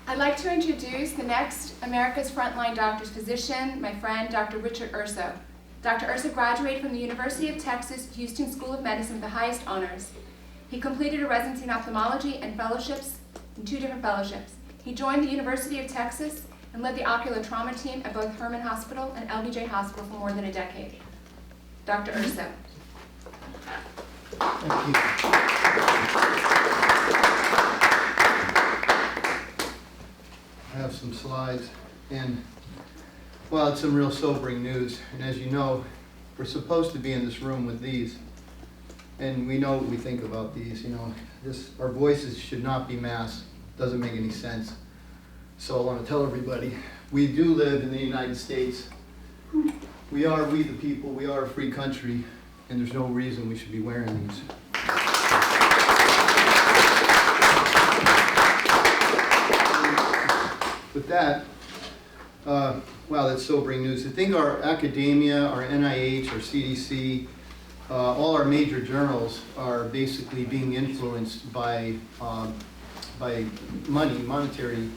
I'd like to introduce the next America's Frontline Doctor's physician, my friend, Dr. Richard Urso. Dr. Urso graduated from the University of Texas Houston School of Medicine with the highest honors. He completed a residency in ophthalmology and fellowships, in 2 different fellowships. He joined the University of Texas and led the ocular trauma team at both Herman Hospital and LBJ Hospital for more than a decade. Dr. Urso. Thank you. I have some slides, and well, it's some real sobering news. And as you know, we're supposed to be in this room with these, and we know what we think about these. You know, our voices should not be masked. Doesn't make any sense. So I want to tell everybody, we do live in the United States. We the people. We are a free country, and there's no reason we should be wearing these. With that, wow, that's sobering news. I think our academia, our NIH, our CDC, all our major journals are basically being influenced by monetary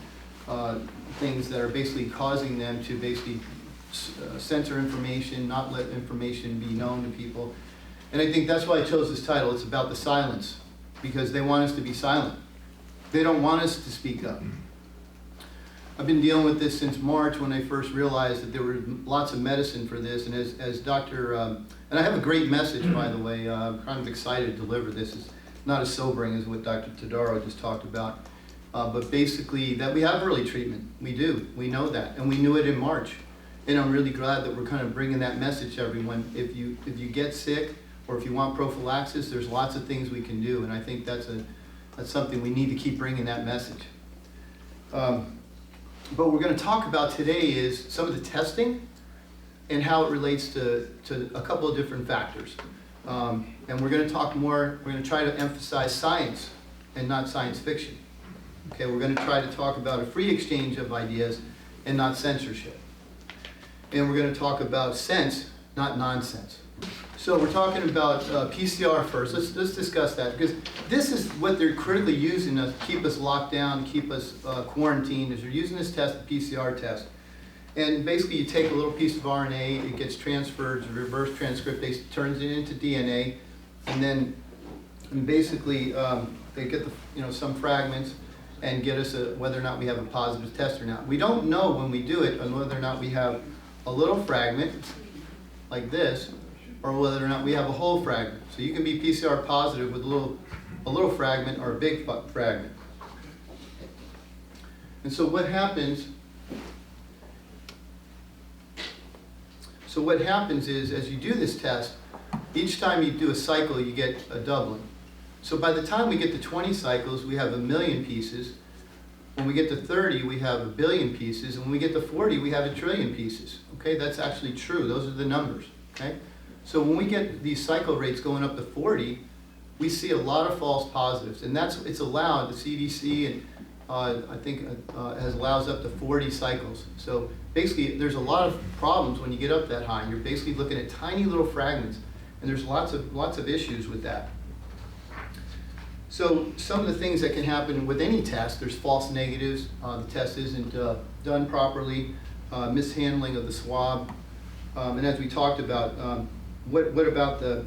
things that are basically causing them to basically censor information, not let information be known to people. And I think that's why I chose this title. It's about the silence, because they want us to be silent. They don't want us to speak up. I've been dealing with this since March, when I first realized that there were lots of medicine for this. And as Dr. And I have a great message, by the way. I'm kind of excited to deliver this. It's not as sobering as what Dr. Todaro just talked about. But basically, that we have early treatment. We do. We know that. And we knew it in March. And I'm really glad that we're kind of bringing that message to everyone. If you get sick, or if you want prophylaxis, there's lots of things we can do. And I think that's something we need to keep bringing that message. But what we're going to talk about today is some of the testing and how it relates to a couple of different factors. And we're going to talk more, we're going to try to emphasize science and not science fiction. Okay, we're going to try to talk about a free exchange of ideas and not censorship. And we're going to talk about sense, not nonsense. So we're talking about PCR first. Let's discuss that, because this is what they're critically using to keep us locked down, keep us quarantined, is they're using this test, the PCR test. And basically you take a little piece of RNA, it gets transferred, reverse transcriptase turns it into DNA, and then basically they get some fragments and get us whether or not we have a positive test or not. We don't know when we do it on whether or not we have a little fragment like this, or whether or not we have a whole fragment. So you can be PCR positive with a little fragment or a big fragment. And so what happens is, as you do this test, each time you do a cycle, you get a doubling. So by the time we get to 20 cycles, we have 1 million pieces. When we get to 30, we have 1 billion pieces. And when we get to 40, we have 1 trillion pieces. Okay, that's actually true. Those are the numbers. Okay. So when we get these cycle rates going up to 40, we see a lot of false positives, and it's allowed. The CDC and I think allows up to 40 cycles. So basically, there's a lot of problems when you get up that high. You're basically looking at tiny little fragments, and there's lots of issues with that. So some of the things that can happen with any test: there's false negatives. The test isn't done properly, mishandling of the swab, and as we talked about. What about the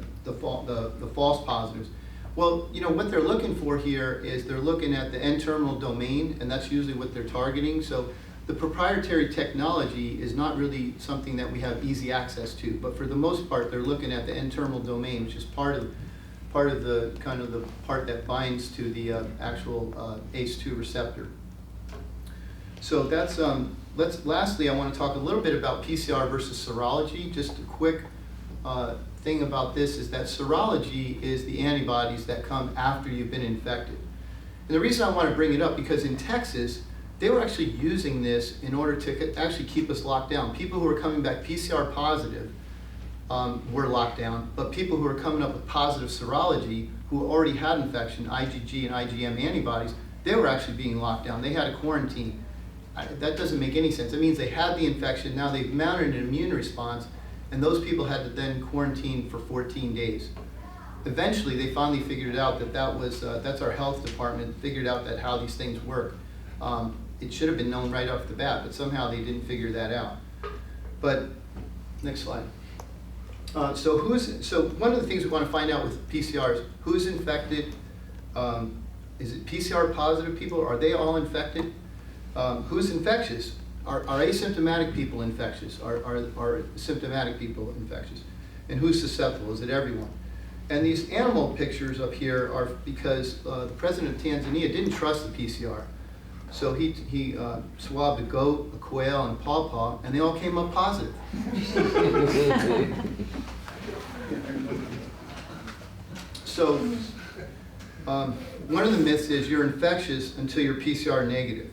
false positives? Well, what they're looking for here is they're looking at the N-terminal domain, and that's usually what they're targeting. So the proprietary technology is not really something that we have easy access to, but for the most part, they're looking at the N-terminal domain, which is part of the part that binds to the actual ACE2 receptor. So that's lastly, I want to talk a little bit about PCR versus serology. Just a quick thing about this is that serology is the antibodies that come after you've been infected. And the reason I want to bring it up, because in Texas, they were actually using this in order to actually keep us locked down. People who were coming back PCR positive were locked down, but people who were coming up with positive serology, who already had infection, IgG and IgM antibodies, they were actually being locked down. They had a quarantine. That doesn't make any sense. It means they had the infection, now they've mounted an immune response, and those people had to then quarantine for 14 days. Eventually, they finally figured out that that's our health department, figured out that how these things work. It should have been known right off the bat, but somehow they didn't figure that out. But, next slide. So one of the things we want to find out with PCR is who's infected. Is it PCR positive people? Are they all infected? Who's infectious? Are asymptomatic people infectious? Are symptomatic people infectious? And who's susceptible? Is it everyone? And these animal pictures up here are because the president of Tanzania didn't trust the PCR. So he swabbed a goat, a quail, and a pawpaw, and they all came up positive. So one of the myths is you're infectious until you're PCR negative.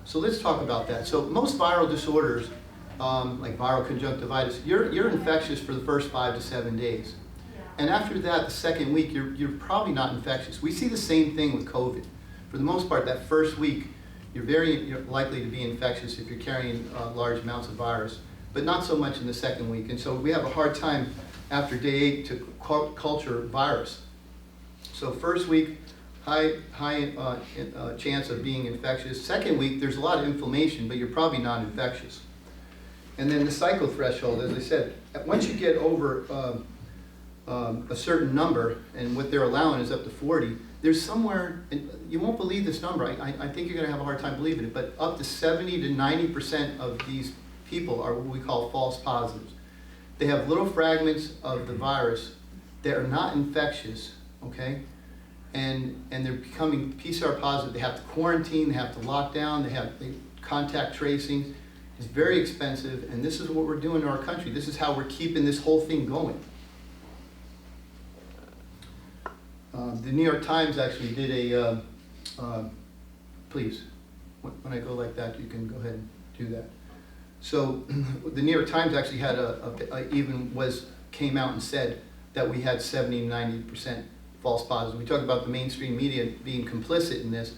So let's talk about that. So most viral disorders, like viral conjunctivitis, you're infectious for the first 5 to 7 days. And after that, the second week, you're probably not infectious. We see the same thing with COVID. For the most part, that first week, you're likely to be infectious if you're carrying large amounts of virus, but not so much in the second week. And so we have a hard time after day 8 to culture virus. So first week, high chance of being infectious. Second week, there's a lot of inflammation, but you're probably not infectious. And then the cycle threshold, as I said, once you get over a certain number, and what they're allowing is up to 40, there's somewhere, and you won't believe this number, I think you're going to have a hard time believing it, but up to 70 to 90% of these people are what we call false positives. They have little fragments of the virus that are not infectious, okay? And they're becoming PCR positive. They have to quarantine, they have to lock down, they have contact tracing. It's very expensive, and this is what we're doing in our country. This is how we're keeping this whole thing going. The New York Times actually did a, please, when I go like that, you can go ahead and do that. So the New York Times actually had came out and said that we had 70 to 90% false positives. We talk about the mainstream media being complicit in this.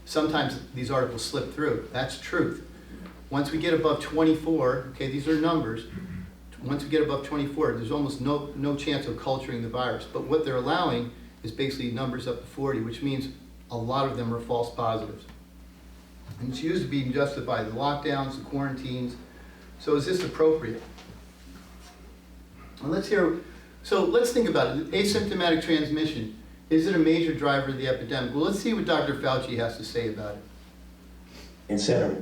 Sometimes these articles slip through. That's truth. Once we get above 24, okay, these are numbers. Once we get above 24, there's almost no chance of culturing the virus. But what they're allowing is basically numbers up to 40, which means a lot of them are false positives. And it's used to be justified, the lockdowns, the quarantines. So is this appropriate? Well, let's think about it. Asymptomatic transmission, is it a major driver of the epidemic? Well, let's see what Dr. Fauci has to say about it. Etc.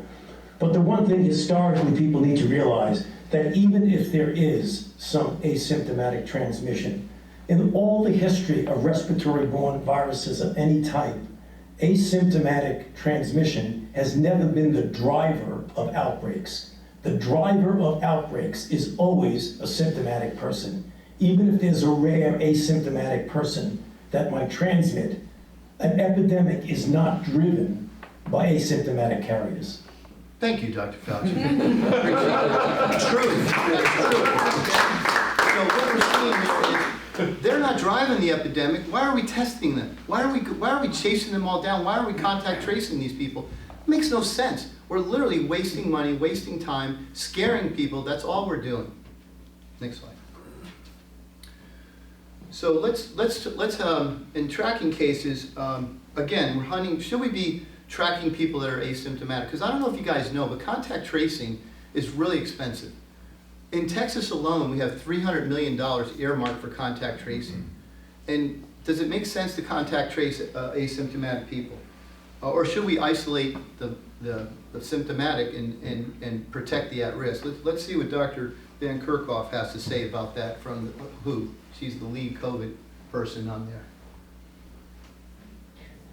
But the one thing historically people need to realize, that even if there is some asymptomatic transmission, in all the history of respiratory-borne viruses of any type, asymptomatic transmission has never been the driver of outbreaks. The driver of outbreaks is always a symptomatic person. Even if there's a rare asymptomatic person that might transmit, an epidemic is not driven by asymptomatic carriers. Thank you, Dr. Fauci. True. So what we're seeing is they're not driving the epidemic. Why are we testing them? Why are we chasing them all down? Why are we contact tracing these people? It makes no sense. We're literally wasting money, wasting time, scaring people. That's all we're doing. Next slide. So let's in tracking cases, again, we're hunting. Should we be tracking people that are asymptomatic? Because I don't know if you guys know, but contact tracing is really expensive. In Texas alone, we have $300 million earmarked for contact tracing. And does it make sense to contact trace asymptomatic people? Or should we isolate the symptomatic and protect the at-risk? Let's see what Dr. Van Kerkhoff has to say about that from WHO. She's the lead COVID person on there.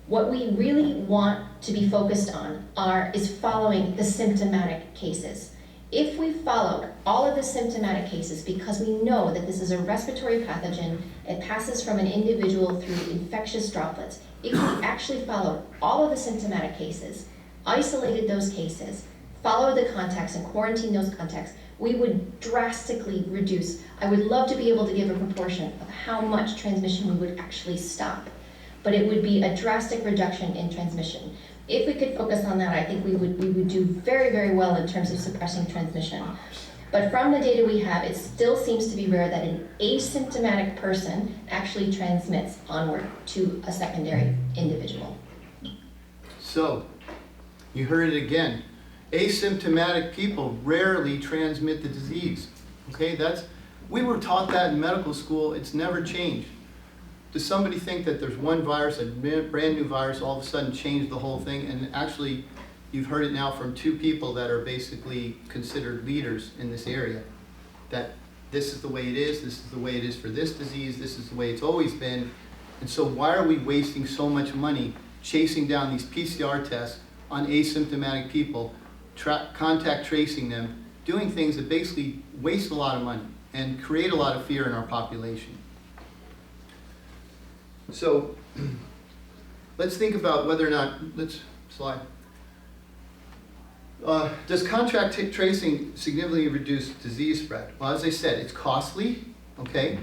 What we really want to be focused on is following the symptomatic cases. If we followed all of the symptomatic cases, because we know that this is a respiratory pathogen, it passes from an individual through infectious droplets. If we actually followed all of the symptomatic cases, isolated those cases, followed the contacts and quarantined those contacts, we would drastically reduce. I would love to be able to give a proportion of how much transmission we would actually stop, but it would be a drastic reduction in transmission. If we could focus on that, I think we would do very, very well in terms of suppressing transmission. But from the data we have, it still seems to be rare that an asymptomatic person actually transmits onward to a secondary individual. So, You heard it again. Asymptomatic people rarely transmit the disease. Okay, we were taught that in medical school. It's never changed. Does somebody think that there's one virus, a brand new virus, all of a sudden changed the whole thing? And actually, you've heard it now from two people that are basically considered leaders in this area, that this is the way it is the way it is for this disease, this is the way it's always been. And so why are we wasting so much money chasing down these PCR tests on asymptomatic people, contact tracing them, doing things that basically waste a lot of money and create a lot of fear in our population? So let's think about whether or not, let's slide. Does contact tracing significantly reduce disease spread? Well, as I said, it's costly, okay?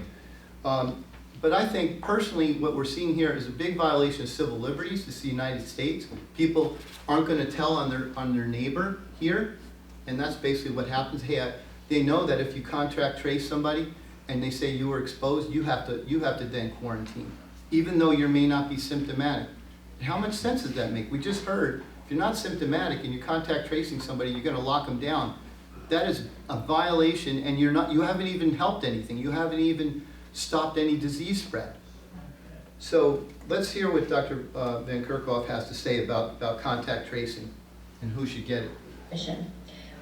But I think personally what we're seeing here is a big violation of civil liberties. This is the United States. People aren't going to tell on their neighbor here, and that's basically what happens. Hey, they know that if you contact trace somebody and they say you were exposed, you have to then quarantine, even though you may not be symptomatic. And how much sense does that make? We just heard, if you're not symptomatic and you're contact tracing somebody, you're going to lock them down. That is a violation, and you haven't even helped anything. You haven't even stopped any disease spread. So let's hear what Dr. Van Kerkhoff has to say about contact tracing and who should get it.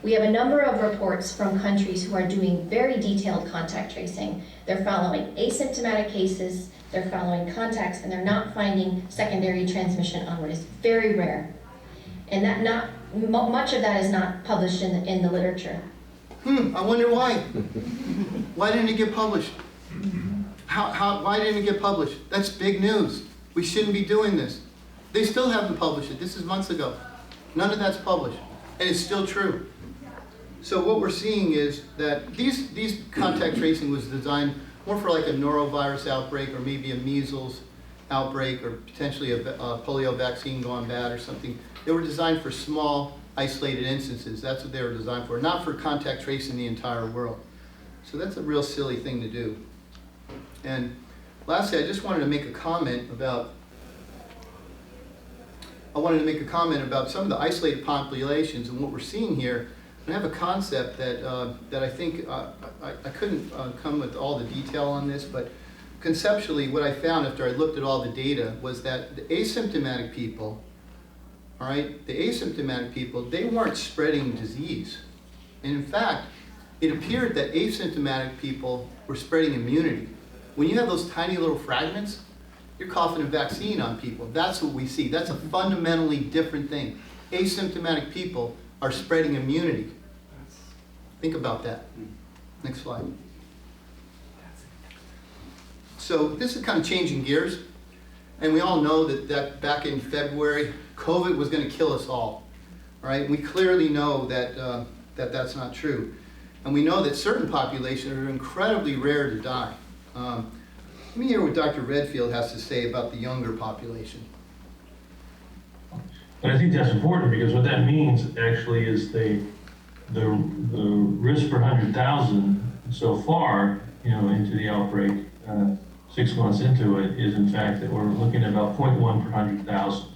We have a number of reports from countries who are doing very detailed contact tracing. They're following asymptomatic cases, they're following contacts, and they're not finding secondary transmission onward. It's very rare. And much of that is not published in the literature. I wonder why. Why didn't it get published? Why didn't it get published? That's big news. We shouldn't be doing this. They still haven't published it. This is months ago. None of that's published. And it's still true. So what we're seeing is that these contact tracing was designed more for like a norovirus outbreak, or maybe a measles outbreak, or potentially a polio vaccine gone bad or something. They were designed for small, isolated instances. That's what they were designed for, not for contact tracing the entire world. So that's a real silly thing to do. And lastly, I just wanted to make a comment about some of the isolated populations and what we're seeing here. And I have a concept that I think I couldn't come with all the detail on this, but conceptually what I found after I looked at all the data was that the asymptomatic people, all right, they weren't spreading disease. And in fact, it appeared that asymptomatic people were spreading immunity. When you have those tiny little fragments, you're coughing a vaccine on people. That's what we see. That's a fundamentally different thing. Asymptomatic people are spreading immunity. Think about that. Next slide. So this is kind of changing gears. And we all know that back in February, COVID was going to kill us all. All right? We clearly know that that's not true. And we know that certain populations are incredibly rare to die. Let me hear what Dr. Redfield has to say about the younger population. But I think that's important, because what that means actually is the risk per 100,000 so far, into the outbreak, 6 months into it, is in fact that we're looking at about 0.1 per 100,000.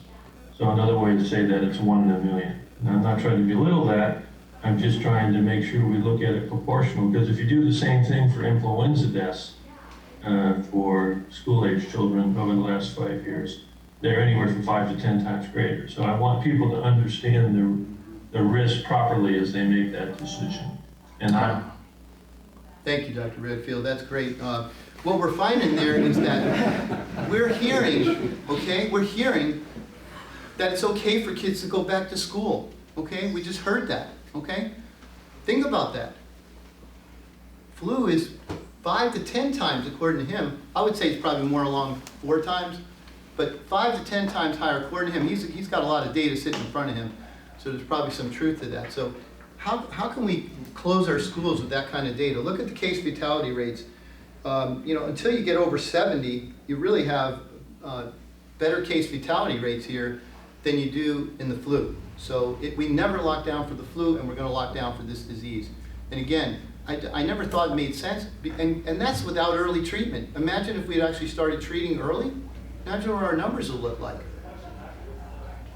So another way to say that, it's 1 in a million. Now, I'm not trying to belittle that. I'm just trying to make sure we look at it proportional, because if you do the same thing for influenza deaths for school-age children over the last 5 years, they're anywhere from 5 to 10 times greater. So I want people to understand the risk properly as they make that decision. And Thank you, Dr. Redfield. That's great. What we're finding there is that we're hearing that it's okay for kids to go back to school. Okay, we just heard that. Okay, think about that. Flu is 5 to 10 times, according to him. I would say it's probably more along 4 times, but 5 to 10 times higher, according to him. He's got a lot of data sitting in front of him, so there's probably some truth to that. So how can we close our schools with that kind of data? Look at the case fatality rates. Until you get over 70, you really have better case fatality rates here than you do in the flu. So we never locked down for the flu, and we're going to lock down for this disease. And again, I never thought it made sense, and that's without early treatment. Imagine if we'd actually started treating early. Imagine what our numbers would look like.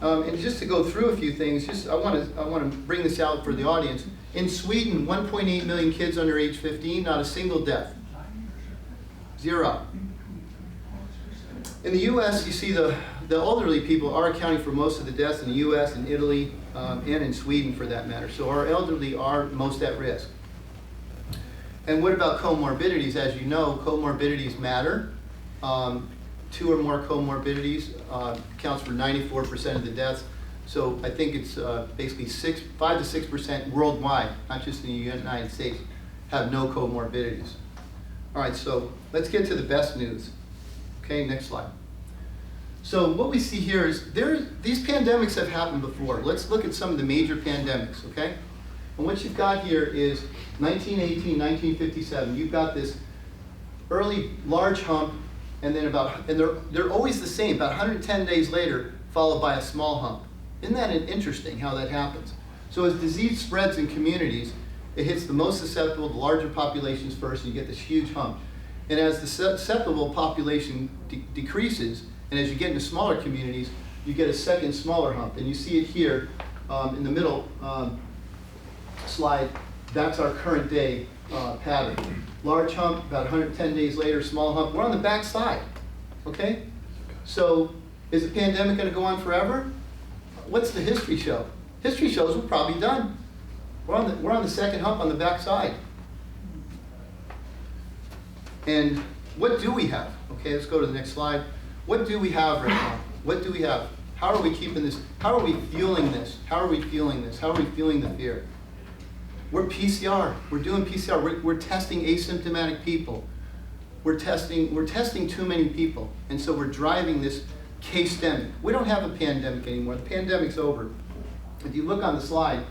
And just to go through a few things, I want to bring this out for the audience. In Sweden, 1.8 million kids under age 15, not a single death. 0. In the U.S., you see the elderly people are accounting for most of the deaths in the U.S. and Italy and in Sweden for that matter. So our elderly are most at risk. And what about comorbidities? As you know, comorbidities matter. 2 or more comorbidities accounts for 94% of the deaths. So I think it's basically 5 to 6% worldwide, not just in the United States, have no comorbidities. All right, so let's get to the best news. Okay, next slide. So what we see here is these pandemics have happened before. Let's look at some of the major pandemics, okay? And what you've got here is 1918, 1957. You've got this early large hump, and then they're always the same, about 110 days later, followed by a small hump. Isn't that interesting how that happens? So as disease spreads in communities, it hits the most susceptible, the larger populations first, and you get this huge hump. And as the susceptible population decreases, and as you get into smaller communities, you get a second smaller hump. And you see it here in the middle slide. That's our current day pattern. Large hump, about 110 days later, small hump. We're on the back side, okay? So is the pandemic going to go on forever? What's the history show? History shows we're probably done. We're on the second hump on the back side. And what do we have? Okay, let's go to the next slide. What do we have right now? What do we have? How are we keeping this? How are we fueling this? How are we fueling this? How are we fueling the fear? We're PCR. We're doing PCR. We're testing asymptomatic people. We're testing too many people. And so we're driving this case-demic. We don't have a pandemic anymore. The pandemic's over. If you look on the slide,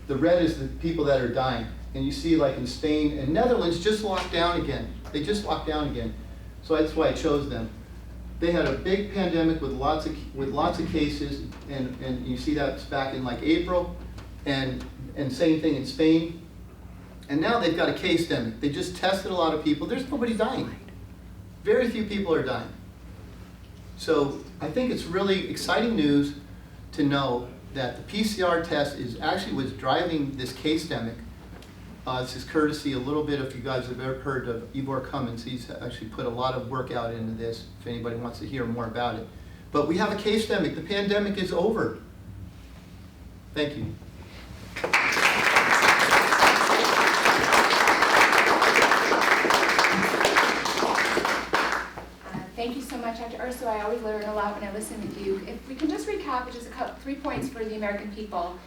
the red is the people that are dying. And you see like in Spain and Netherlands just locked down again. They just locked down again. So that's why I chose them. They had a big pandemic with lots of cases, and you see that's back in like April, and same thing in Spain. And now they've got a case-demic. They just tested a lot of people. There's nobody dying. Very few people are dying. So I think it's really exciting news to know that the PCR test is actually what's driving this case-demic. This is courtesy a little bit, if you guys have ever heard of Ivor Cummins. He's actually put a lot of work out into this, if anybody wants to hear more about it. But we have a case-demic. The pandemic is over. Thank you. Thank you so much, Dr. Urso. I always learn a lot when I listen with you. If we can just recap just 3 points for the American people.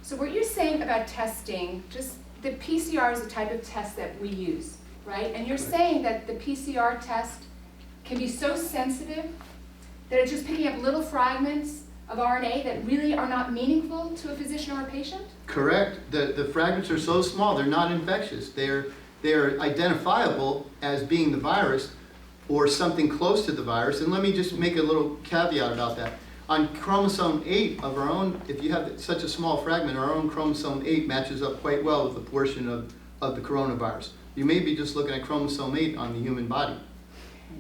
So what you're saying about testing, just the PCR is a type of test that we use, right? And you're saying that the PCR test can be so sensitive that it's just picking up little fragments of RNA that really are not meaningful to a physician or a patient? Correct. The fragments are so small, they're not infectious. They're identifiable as being the virus or something close to the virus. And let me just make a little caveat about that. On chromosome 8 of our own, if you have such a small fragment, our own chromosome 8 matches up quite well with a portion of the coronavirus. You may be just looking at chromosome 8 on the human body.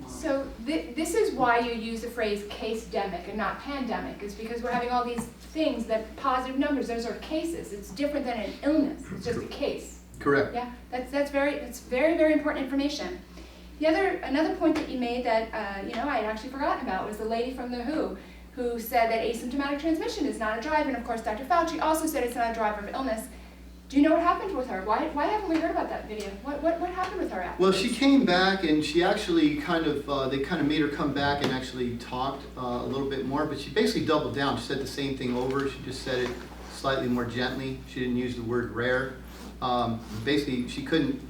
So this is why you use the phrase case-demic and not pandemic, is because we're having all these things that positive numbers, those are cases. It's different than an illness, it's just a case. Correct. Yeah, that's very, very important information. Another point that you made that I had actually forgotten about was the lady from the who said that asymptomatic transmission is not a driver, and of course Dr. Fauci also said it's not a driver of illness. Do you know what happened with her? Why haven't we heard about that video? What happened with her after? Well, she came back and she actually they kind of made her come back and actually talked a little bit more, but she basically doubled down. She said the same thing over. She just said it slightly more gently. She didn't use the word rare. Basically, she couldn't,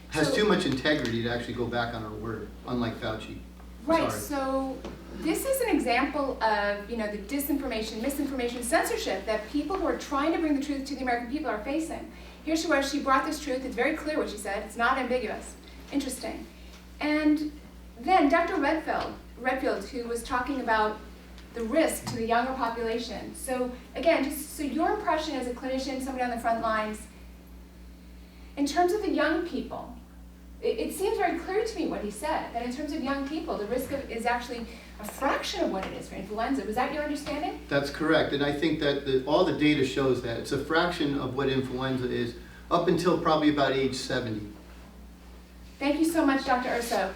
has too much integrity to actually go back on her word, unlike Fauci. Right, Sorry. so this is an example of, the disinformation, misinformation, censorship that people who are trying to bring the truth to the American people are facing. Here she was, she brought this truth, it's very clear what she said, it's not ambiguous. Interesting. And then Dr. Redfield, who was talking about the risk to the younger population. So again, just so your impression as a clinician, somebody on the front lines, in terms of the young people, it seems very clear to me what he said, that in terms of young people, the risk is actually a fraction of what it is for influenza. Was that your understanding? That's correct, and I think that all the data shows that. It's a fraction of what influenza is, up until probably about age 70. Thank you so much, Dr. Urso.